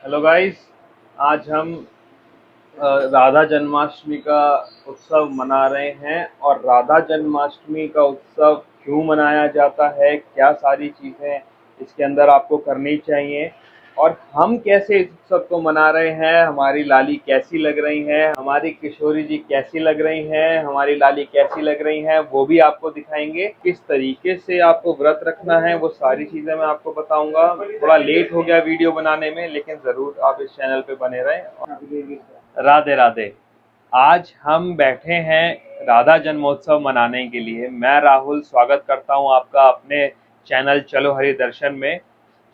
Hello guys. आज हम राधा जन्माष्टमी का उत्सव मना रहे हैं। और राधा जन्माष्टमी का उत्सव क्यों मनाया जाता है, क्या सारी चीज़ें इसके अंदर आपको करनी चाहिए और हम कैसे इस उत्सव को मना रहे हैं, हमारी लाली कैसी लग रही हैं, हमारी किशोरी जी कैसी लग रही हैं, हमारी लाली कैसी लग रही हैं, वो भी आपको दिखाएंगे। किस तरीके से आपको व्रत रखना है वो सारी चीज़ें मैं आपको बताऊंगा। थोड़ा लेट हो गया वीडियो बनाने में, लेकिन ज़रूर आप इस चैनल पे बने रहें। राधे राधे। आज हम बैठे हैं राधा जन्मोत्सव मनाने के लिए। मैं राहुल स्वागत करता हूं आपका अपने चैनल चलो हरि दर्शन में।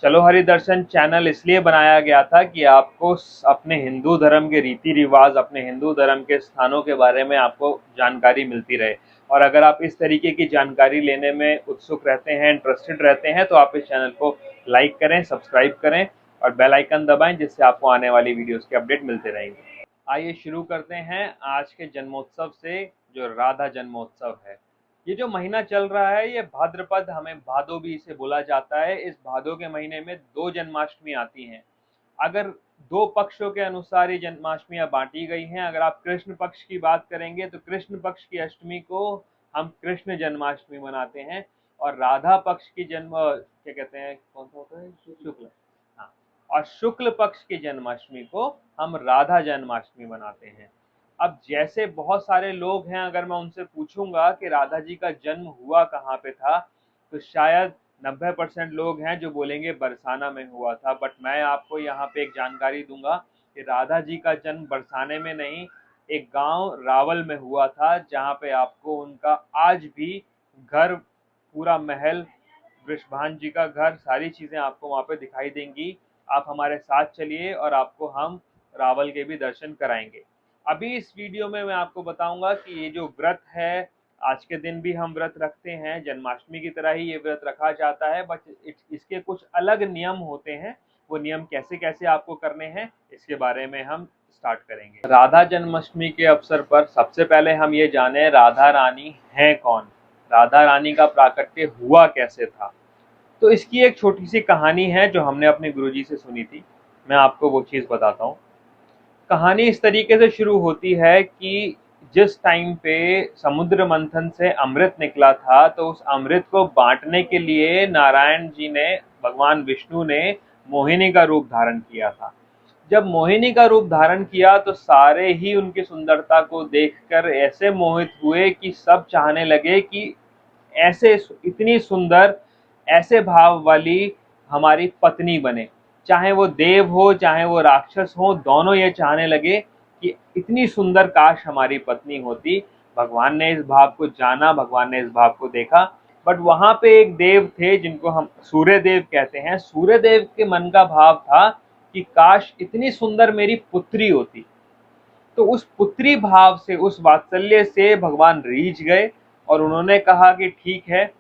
चलो हरि दर्शन चैनल इसलिए बनाया गया था कि आपको अपने हिंदू धर्म के रीति रिवाज, अपने हिंदू धर्म के स्थानों के बारे में आपको जानकारी मिलती रहे। और अगर आप इस तरीके की जानकारी लेने में उत्सुक रहते हैं, इंटरेस्टेड रहते हैं, तो आप इस चैनल को लाइक करें, सब्सक्राइब करें और बेल आइकन दबाएं, जिससे आपको आने वाली वीडियोस के अपडेट मिलते रहेंगे। आइए शुरू करते हैं आज के जन्मोत्सव से, जो राधा जन्मोत्सव है। ये जो महीना चल रहा है ये भाद्रपद, हमें भादो भी इसे बोला जाता है। इस भादो के महीने में दो जन्माष्टमी आती हैं। अगर दो पक्षों के अनुसार ये जन्माष्टमियां बांटी गई हैं। अगर आप कृष्ण पक्ष की बात करेंगे तो कृष्ण पक्ष की अष्टमी को हम कृष्ण जन्माष्टमी मनाते हैं। और राधा पक्ष की जन्म क्या कहते हैं, कौन सा होता है, शुक्ल, हाँ, और शुक्ल पक्ष की जन्माष्टमी को हम राधा जन्माष्टमी मनाते हैं। अब जैसे बहुत सारे लोग हैं, अगर मैं उनसे पूछूंगा कि राधा जी का जन्म हुआ कहाँ पे था, तो शायद 90% लोग हैं जो बोलेंगे बरसाना में हुआ था। बट मैं आपको यहाँ पे एक जानकारी दूंगा कि राधा जी का जन्म बरसाने में नहीं, एक गांव रावल में हुआ था, जहाँ पे आपको उनका आज भी घर, पूरा महल, वृषभान जी का घर, सारी चीजें आपको वहाँ पे दिखाई देंगी। आप हमारे साथ चलिए और आपको हम रावल के भी दर्शन कराएंगे। अभी इस वीडियो में मैं आपको बताऊंगा कि ये जो व्रत है, आज के दिन भी हम व्रत रखते हैं, जन्माष्टमी की तरह ही ये व्रत रखा जाता है, बट इसके कुछ अलग नियम होते हैं। वो नियम कैसे कैसे आपको करने हैं, इसके बारे में हम स्टार्ट करेंगे। राधा जन्माष्टमी के अवसर पर सबसे पहले हम ये जाने राधा रानी है कौन, राधा रानी का प्राकट्य हुआ कैसे था। तो इसकी एक छोटी सी कहानी है जो हमने अपने गुरुजी से सुनी थी। मैं आपको वो चीज़ बताता हूँ। कहानी इस तरीके से शुरू होती है कि जिस टाइम पे समुद्र मंथन से अमृत निकला था, तो उस अमृत को बांटने के लिए नारायण जी ने, भगवान विष्णु ने मोहिनी का रूप धारण किया था। जब मोहिनी का रूप धारण किया तो सारे ही उनकी सुंदरता को देखकर ऐसे मोहित हुए कि सब चाहने लगे कि ऐसे इतनी सुंदर, ऐसे भाव वाली हमारी पत्नी बने। चाहे वो देव हो चाहे वो राक्षस हो, दोनों ये चाहने लगे कि इतनी सुंदर काश हमारी पत्नी होती। भगवान ने इस भाव को जाना, भगवान ने इस भाव को देखा। बट वहां पे एक देव थे जिनको हम सूर्य देव कहते हैं। सूर्य देव के मन का भाव था कि काश इतनी सुंदर मेरी पुत्री होती। तो उस पुत्री भाव से, उस वात्सल्य से भगवान रीझ गए और उन्होंने कहा कि ठीक है,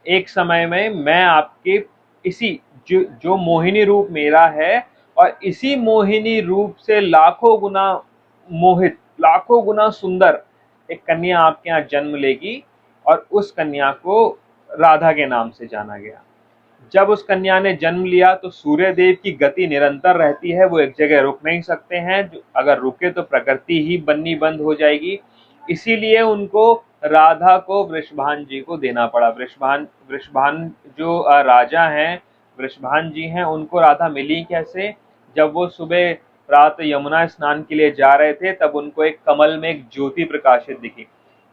एक समय में मैं आपके इसी जो मोहिनी रूप मेरा है, और इसी मोहिनी रूप से लाखों गुना मोहित, लाखों गुना सुंदर एक कन्या आपके यहाँ जन्म लेगी। और उस कन्या को राधा के नाम से जाना गया। जब उस कन्या ने जन्म लिया तो सूर्य देव की गति निरंतर रहती है, वो एक जगह रुक नहीं सकते हैं। अगर रुके तो प्रकृति ही बननी बंद हो जाएगी। इसीलिए उनको, राधा को वृषभान जी को देना पड़ा। वृषभान वृषभान जो राजा हैं, वृषभान जी हैं, उनको राधा मिली कैसे? जब वो सुबह रात यमुना स्नान के लिए जा रहे थे, तब उनको एक कमल में एक ज्योति प्रकाशित दिखी।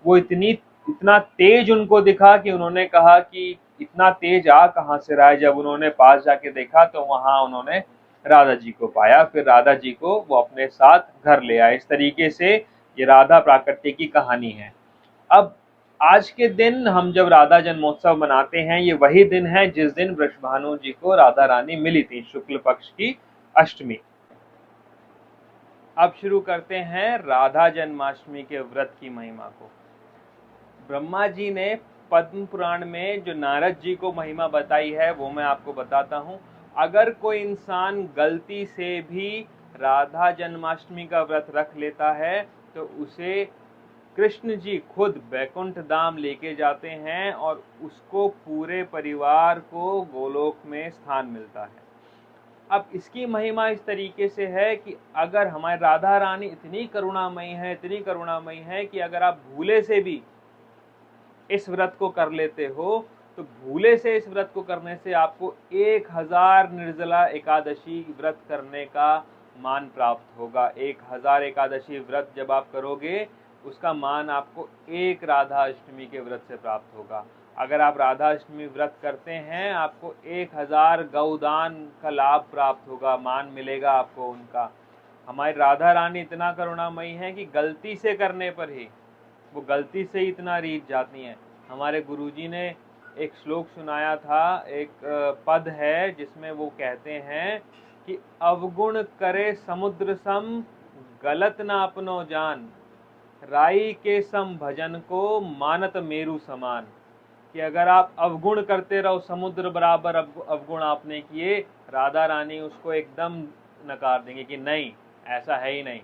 वो इतना तेज उनको दिखा कि उन्होंने कहा कि इतना तेज आ कहाँ से रहा है। जब उन्होंने पास जाके देखा तो वहां उन्होंने राधा जी को पाया। फिर राधा जी को वो अपने साथ घर ले आए। इस तरीके से ये राधा प्राकट्य की कहानी है। अब आज के दिन हम जब राधा जन्मोत्सव मनाते हैं, ये वही दिन है जिस दिन वृषभानु जी को राधा रानी मिली थी, शुक्ल पक्ष की अष्टमी। अब शुरू करते हैं राधा जन्माष्टमी के व्रत की महिमा को। ब्रह्मा जी ने पद्म पुराण में जो नारद जी को महिमा बताई है वो मैं आपको बताता हूँ। अगर कोई इंसान गलती से भी राधा जन्माष्टमी का व्रत रख लेता है तो उसे कृष्ण जी खुद बैकुंठ धाम लेके जाते हैं और उसको, पूरे परिवार को गोलोक में स्थान मिलता है। अब इसकी महिमा इस तरीके से है कि अगर हमारी राधा रानी इतनी करुणामयी है, इतनी करुणामयी है कि अगर आप भूले से भी इस व्रत को कर लेते हो, तो भूले से इस व्रत को करने से आपको 1000 निर्जला एकादशी व्रत करने का मान प्राप्त होगा। 1000 एकादशी व्रत जब आप करोगे, उसका मान आपको एक राधा अष्टमी के व्रत से प्राप्त होगा। अगर आप राधा अष्टमी व्रत करते हैं, आपको 1000 गौदान का लाभ प्राप्त होगा, मान मिलेगा आपको उनका। हमारी राधा रानी इतना करुणामयी है कि गलती से करने पर ही, वो गलती से ही इतना रीत जाती हैं। हमारे गुरुजी ने एक श्लोक सुनाया था, एक पद है जिसमें वो कहते हैं कि अवगुण करे समुद्र सम, गलत ना अपनो जान, राई के सम भजन को मानत मेरु समान। कि अगर आप अवगुण करते रहो, समुद्र बराबर अवगुण आपने किए, राधा रानी उसको एकदम नकार देंगे कि नहीं, ऐसा है ही नहीं।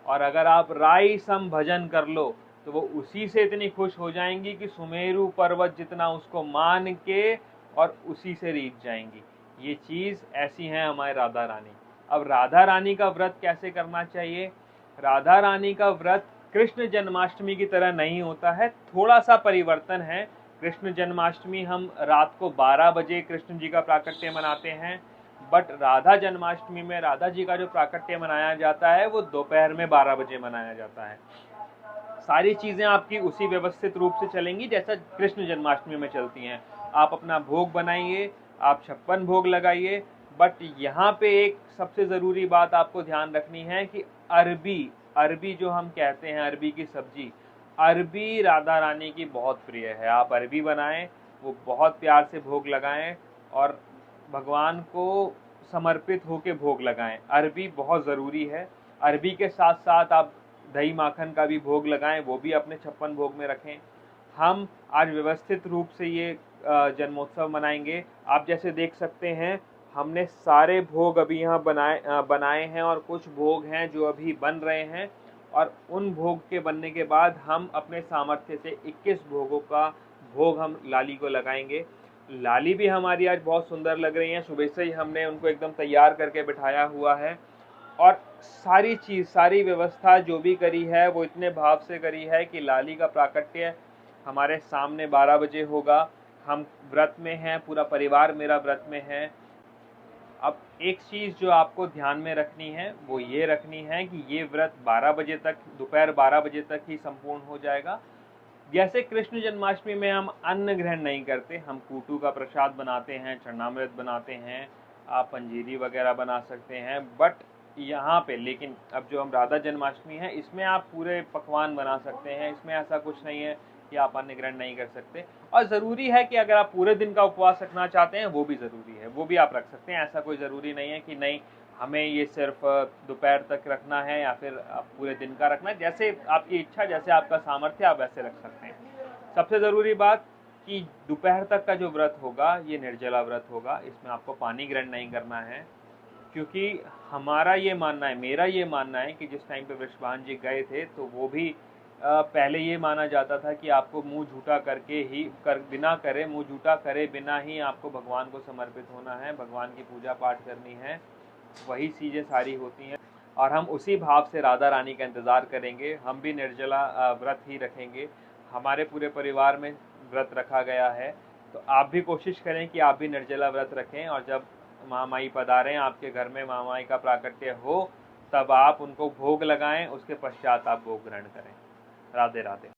और अगर आप राई सम भजन कर लो, तो वो उसी से इतनी खुश हो जाएंगी कि सुमेरु पर्वत जितना उसको मान के और उसी से रीझ जाएंगी। ये चीज़ ऐसी है हमारे राधा रानी। अब राधा रानी का व्रत कैसे करना चाहिए? राधा रानी का व्रत कृष्ण जन्माष्टमी की तरह नहीं होता है, थोड़ा सा परिवर्तन है। कृष्ण जन्माष्टमी हम रात को 12 बजे कृष्ण जी का प्राकट्य मनाते हैं, बट राधा जन्माष्टमी में राधा जी का जो प्राकट्य मनाया जाता है वो दोपहर में 12 बजे मनाया जाता है। सारी चीज़ें आपकी उसी व्यवस्थित रूप से चलेंगी जैसा कृष्ण जन्माष्टमी में चलती हैं। आप अपना भोग बनाइए, आप 56 भोग लगाइए, बट यहाँ पे एक सबसे ज़रूरी बात आपको ध्यान रखनी है कि अरबी जो हम कहते हैं, अरबी की सब्जी, अरबी राधा रानी की बहुत प्रिय है। आप अरबी बनाएं, वो बहुत प्यार से भोग लगाएं और भगवान को समर्पित होकर भोग लगाएं। अरबी बहुत ज़रूरी है। अरबी के साथ साथ आप दही माखन का भी भोग लगाएं, वो भी अपने 56 भोग में रखें। हम आज व्यवस्थित रूप से ये जन्मोत्सव मनाएंगे। आप जैसे देख सकते हैं, हमने सारे भोग अभी यहाँ बनाए हैं और कुछ भोग हैं जो अभी बन रहे हैं, और उन भोग के बनने के बाद हम अपने सामर्थ्य से 21 भोगों का भोग हम लाली को लगाएंगे। लाली भी हमारी आज बहुत सुंदर लग रही है, सुबह से ही हमने उनको एकदम तैयार करके बिठाया हुआ है। और सारी चीज़, सारी व्यवस्था जो भी करी है वो इतने भाव से करी है कि लाली का प्राकट्य हमारे सामने 12 बजे होगा। हम व्रत में हैं, पूरा परिवार मेरा व्रत में है। अब एक चीज़ जो आपको ध्यान में रखनी है वो ये रखनी है कि ये व्रत 12 बजे तक, दोपहर 12 बजे तक ही संपूर्ण हो जाएगा। जैसे कृष्ण जन्माष्टमी में हम अन्न ग्रहण नहीं करते, हम कूटू का प्रसाद बनाते हैं, चरणामृत बनाते हैं, आप पंजीरी वगैरह बना सकते हैं, बट यहाँ पे लेकिन अब जो हम राधा जन्माष्टमी है, इसमें आप पूरे पकवान बना सकते हैं। इसमें ऐसा कुछ नहीं है कि आप अन्न ग्रहण नहीं कर सकते। और ज़रूरी है कि अगर आप पूरे दिन का उपवास रखना चाहते हैं, वो भी ज़रूरी है, वो भी आप रख सकते हैं। ऐसा कोई ज़रूरी नहीं है कि नहीं हमें ये सिर्फ दोपहर तक रखना है या फिर पूरे दिन का रखना है। जैसे आपकी इच्छा, जैसे आपका सामर्थ्य, आप वैसे रख सकते हैं। सबसे ज़रूरी बात कि दोपहर तक का जो व्रत होगा ये निर्जला व्रत होगा। इसमें आपको पानी ग्रहण नहीं करना है, क्योंकि हमारा ये मानना है, मेरा ये मानना है कि जिस टाइम पे वृषभान जी गए थे तो वो भी पहले ये माना जाता था कि आपको मुंह झूठा करके ही बिना करे, मुंह झूठा करे बिना ही आपको भगवान को समर्पित होना है, भगवान की पूजा पाठ करनी है, वही चीज़ें सारी होती हैं। और हम उसी भाव से राधा रानी का इंतज़ार करेंगे। हम भी निर्जला व्रत ही रखेंगे। हमारे पूरे परिवार में व्रत रखा गया है, तो आप भी कोशिश करें कि आप भी निर्जला व्रत रखें, और जब महामाई पधारें आपके घर में, महामाई का प्राकट्य हो, तब आप उनको भोग लगाएं, उसके पश्चात आप भोग ग्रहण करें। राधे राधे।